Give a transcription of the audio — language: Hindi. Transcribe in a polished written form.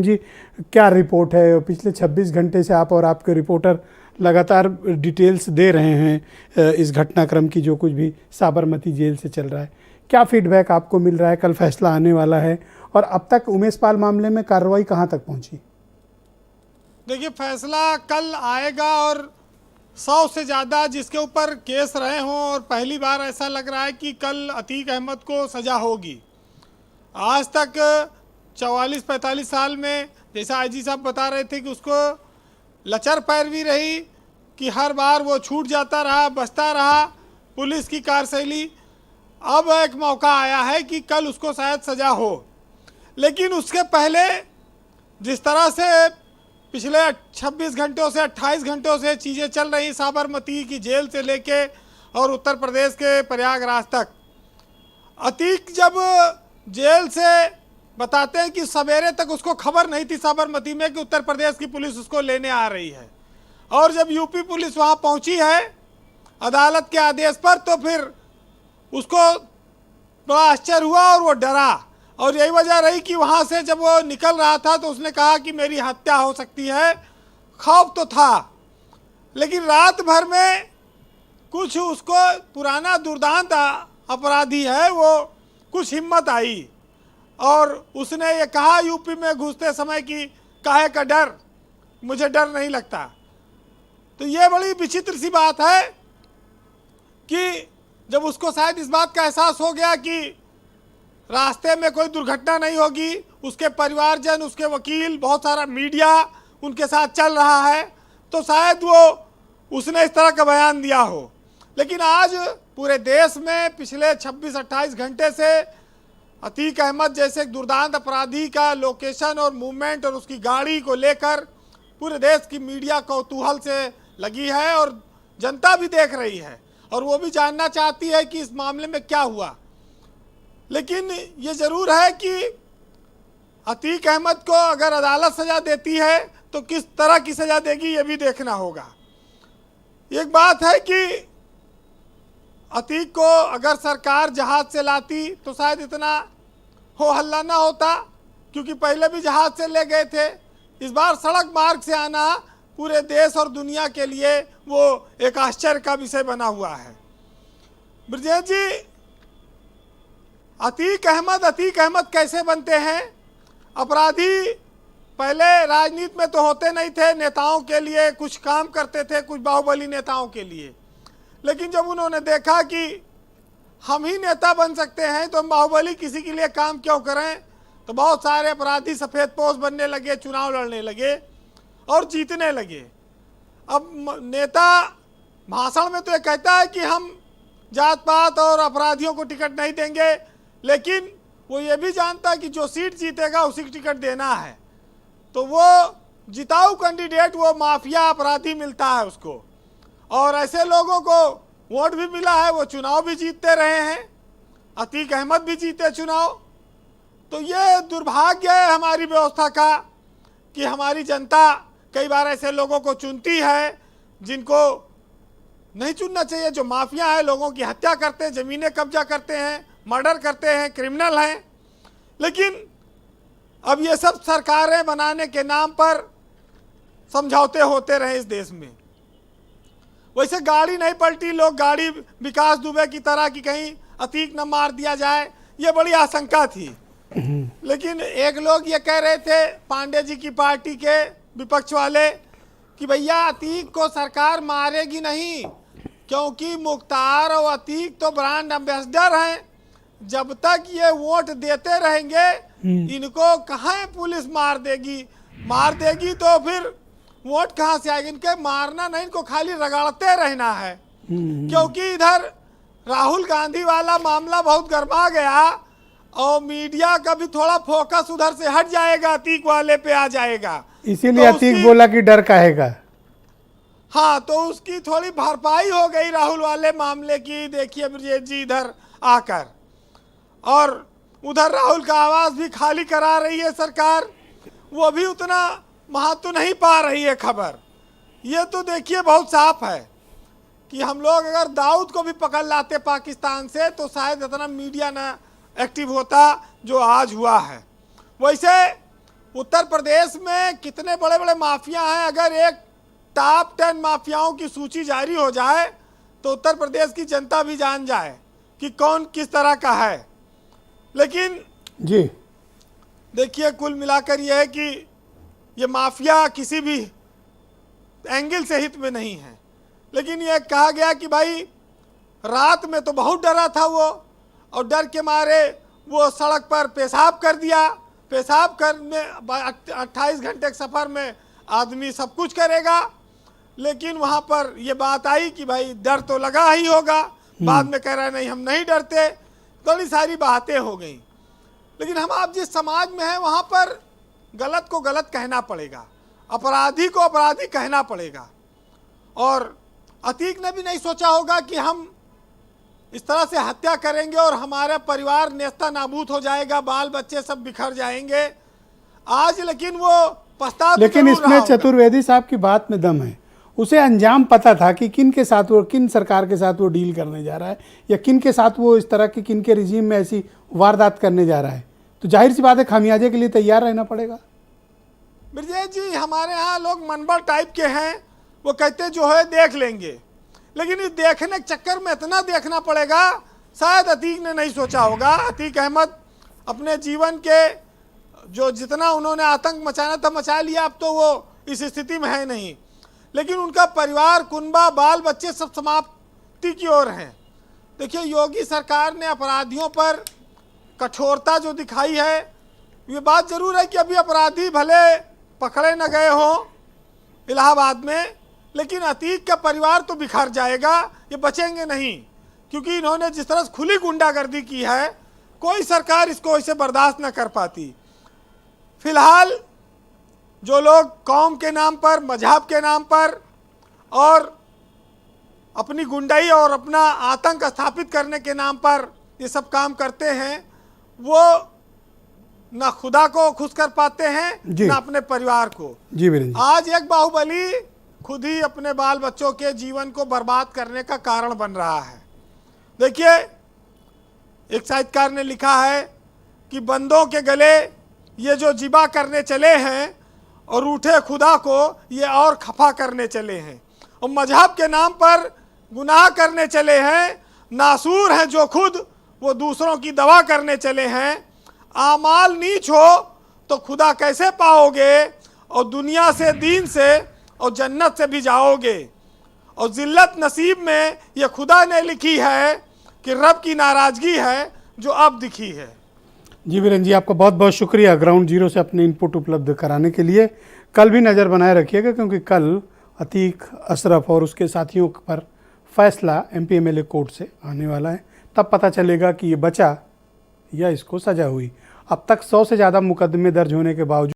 जी, क्या रिपोर्ट है? पिछले 26 घंटे से आप और आपके रिपोर्टर लगातार डिटेल्स दे रहे हैं इस घटनाक्रम की, जो कुछ भी साबरमती जेल से चल रहा है। क्या फीडबैक आपको मिल रहा है? कल फैसला आने वाला है और अब तक उमेश पाल मामले में कार्रवाई कहां तक पहुंची? देखिए, फैसला कल आएगा और 100 से ज़्यादा जिसके ऊपर केस रहे हों, और पहली बार ऐसा लग रहा है कि कल अतीक अहमद को सज़ा होगी। आज तक 44-45 साल में, जैसा आईजी साहब बता रहे थे, कि उसको लचर पैरवी रही कि हर बार वो छूट जाता रहा, बचता रहा, पुलिस की कार्यशैली। अब एक मौका आया है कि कल उसको शायद सज़ा हो। लेकिन उसके पहले जिस तरह से पिछले 26 घंटों से 28 घंटों से चीज़ें चल रही साबरमती की जेल से लेके और उत्तर प्रदेश के प्रयागराज तक, अतीक जब जेल से बताते हैं कि सवेरे तक उसको खबर नहीं थी साबरमती में कि उत्तर प्रदेश की पुलिस उसको लेने आ रही है, और जब यूपी पुलिस वहाँ पहुँची है अदालत के आदेश पर, तो फिर उसको बड़ा आश्चर्य हुआ और वो डरा। और यही वजह रही कि वहाँ से जब वो निकल रहा था तो उसने कहा कि मेरी हत्या हो सकती है। खौफ तो था, लेकिन रात भर में कुछ उसको, पुराना दुर्दांत अपराधी है वो, कुछ हिम्मत आई और उसने ये कहा यूपी में घुसते समय कि काहे का डर, मुझे डर नहीं लगता। तो ये बड़ी विचित्र सी बात है कि जब उसको शायद इस बात का एहसास हो गया कि रास्ते में कोई दुर्घटना नहीं होगी, उसके परिवारजन, उसके वकील, बहुत सारा मीडिया उनके साथ चल रहा है, तो शायद उसने इस तरह का बयान दिया हो। लेकिन आज पूरे देश में पिछले 26-28 घंटे से अतीक अहमद जैसे दुर्दांत अपराधी का लोकेशन और मूवमेंट और उसकी गाड़ी को लेकर पूरे देश की मीडिया कौतूहल से लगी है और जनता भी देख रही है और वो भी जानना चाहती है कि इस मामले में क्या हुआ। लेकिन ये ज़रूर है कि अतीक अहमद को अगर अदालत सज़ा देती है तो किस तरह की सज़ा देगी, ये भी देखना होगा। एक बात है कि अतीक को अगर सरकार जहाज़ से लाती तो शायद इतना हो हल्ला ना होता, क्योंकि पहले भी जहाज़ से ले गए थे। इस बार सड़क मार्ग से आना पूरे देश और दुनिया के लिए वो एक आश्चर्य का विषय बना हुआ है। ब्रजेश जी, अतीक अहमद कैसे बनते हैं? अपराधी पहले राजनीति में तो होते नहीं थे, नेताओं के लिए कुछ काम करते थे, कुछ बाहुबली नेताओं के लिए। लेकिन जब उन्होंने देखा कि हम ही नेता बन सकते हैं तो हम बाहुबली किसी के लिए काम क्यों करें, तो बहुत सारे अपराधी सफ़ेद पोश बनने लगे, चुनाव लड़ने लगे और जीतने लगे। अब नेता भाषण में तो ये कहता है कि हम जात पात और अपराधियों को टिकट नहीं देंगे, लेकिन वो ये भी जानता है कि जो सीट जीतेगा उसी को टिकट देना है, तो वो जिताऊ कैंडिडेट, वो माफिया अपराधी मिलता है उसको, और ऐसे लोगों को वोट भी मिला है, वो चुनाव भी जीतते रहे हैं। अतीक अहमद भी जीते चुनाव। तो ये दुर्भाग्य है हमारी व्यवस्था का कि हमारी जनता कई बार ऐसे लोगों को चुनती है जिनको नहीं चुनना चाहिए, जो माफिया है, लोगों की हत्या करते हैं, ज़मीनें कब्जा करते हैं, मर्डर करते हैं, क्रिमिनल हैं। लेकिन अब ये सब सरकारें बनाने के नाम पर समझौते होते रहे इस देश में। वैसे गाड़ी नहीं पलटी, लोग गाड़ी विकास दुबे की तरह कि कहीं अतीक न मार दिया जाए, ये बड़ी आशंका थी। लेकिन एक लोग ये कह रहे थे, पांडे जी की पार्टी के विपक्ष वाले, कि भैया अतीक को सरकार मारेगी नहीं, क्योंकि मुख्तार और अतीक तो ब्रांड एम्बेसडर हैं। जब तक ये वोट देते रहेंगे इनको कहाँ पुलिस मार देगी तो फिर वोट कहाँ से आएगी? इनके मारना नहीं, इनको खाली रगड़ते रहना है। क्योंकि इधर राहुल गांधी वाला मामला बहुत गर्मा गया और मीडिया का भी थोड़ा फोकस उधर से हट जाएगा, अतीक वाले पे आ जाएगा, इसीलिए तो अतीक बोला कि डर काहेगा। हाँ, तो उसकी थोड़ी भरपाई हो गई राहुल वाले मामले की। देखिए ब्रजेश जी, इधर आकर और उधर राहुल का आवाज़ भी खाली करा रही है सरकार, वो भी उतना महत्व नहीं पा रही है खबर। ये तो देखिए बहुत साफ है कि हम लोग अगर दाऊद को भी पकड़ लाते पाकिस्तान से तो शायद इतना मीडिया ना एक्टिव होता जो आज हुआ है। वैसे उत्तर प्रदेश में कितने बड़े बड़े माफिया हैं, अगर एक टॉप 10 माफियाओं की सूची जारी हो जाए तो उत्तर प्रदेश की जनता भी जान जाए कि कौन किस तरह का है। लेकिन जी देखिए, कुल मिलाकर यह है कि ये माफिया किसी भी एंगल से हित में नहीं है। लेकिन यह कहा गया कि भाई रात में तो बहुत डरा था वो, और डर के मारे वो सड़क पर पेशाब कर दिया। पेशाब करने 28 घंटे के सफ़र में आदमी सब कुछ करेगा, लेकिन वहाँ पर ये बात आई कि भाई डर तो लगा ही होगा। बाद में कह रहा है नहीं हम नहीं डरते। बड़ी सारी बातें हो गई। लेकिन हम आप जिस समाज में हैं वहाँ पर गलत को गलत कहना पड़ेगा, अपराधी को अपराधी कहना पड़ेगा। और अतीक ने भी नहीं सोचा होगा कि हम इस तरह से हत्या करेंगे और हमारा परिवार नेस्ता नाबूद हो जाएगा, बाल बच्चे सब बिखर जाएंगे आज। लेकिन वो पछता तो लेकिन इसमें चतुर्वेदी साहब की बात में दम है। उसे अंजाम पता था कि किन के साथ वो, किन सरकार के साथ वो डील करने जा रहा है, या किन के साथ वो इस तरह की, किन के रिजीम में ऐसी वारदात करने जा रहा है। तो जाहिर सी बात है खामियाजे के लिए तैयार रहना पड़ेगा। ब्रजेश जी, हमारे यहाँ लोग मनबड़ टाइप के हैं, वो कहते जो है देख लेंगे। लेकिन इस देखने के चक्कर में इतना देखना पड़ेगा, शायद अतीक ने नहीं सोचा होगा। अतीक अहमद अपने जीवन के जो जितना उन्होंने आतंक मचाना था मचा लिया, अब तो वो इस स्थिति में है नहीं। लेकिन उनका परिवार, कुनबा, बाल बच्चे सब समाप्ति की ओर हैं। देखिए, योगी सरकार ने अपराधियों पर कठोरता जो दिखाई है, ये बात ज़रूर है कि अभी अपराधी भले पकड़े न गए हों इलाहाबाद में, लेकिन अतीक का परिवार तो बिखर जाएगा, ये बचेंगे नहीं। क्योंकि इन्होंने जिस तरह से खुली गुंडागर्दी की है, कोई सरकार इसको ऐसे बर्दाश्त न कर पाती। फिलहाल जो लोग कौम के नाम पर, मजहब के नाम पर और अपनी गुंडाई और अपना आतंक स्थापित करने के नाम पर ये सब काम करते हैं, वो ना खुदा को खुश कर पाते हैं ना अपने परिवार को। जी वीरेंद्र जी। आज एक बाहुबली खुद ही अपने बाल बच्चों के जीवन को बर्बाद करने का कारण बन रहा है। देखिए, एक साहित्यकार ने लिखा है कि बंदों के गले ये जो जिबा करने चले हैं और रूठे खुदा को ये और खफा करने चले हैं, और मजहब के नाम पर गुनाह करने चले हैं। नासूर हैं जो खुद वो दूसरों की दवा करने चले हैं। आमाल नीच हो तो खुदा कैसे पाओगे, और दुनिया से, दीन से और जन्नत से भी जाओगे। और जिल्लत नसीब में ये खुदा ने लिखी है कि रब की नाराज़गी है जो अब दिखी है। जी वीरेंद्र जी, आपका बहुत बहुत शुक्रिया ग्राउंड जीरो से अपने इनपुट उपलब्ध कराने के लिए। कल भी नज़र बनाए रखिएगा, क्योंकि कल अतीक अशरफ और उसके साथियों पर फैसला MP MLA कोर्ट से आने वाला है। तब पता चलेगा कि ये बचा या इसको सज़ा हुई। अब तक 100 से ज़्यादा मुकदमे दर्ज होने के बावजूद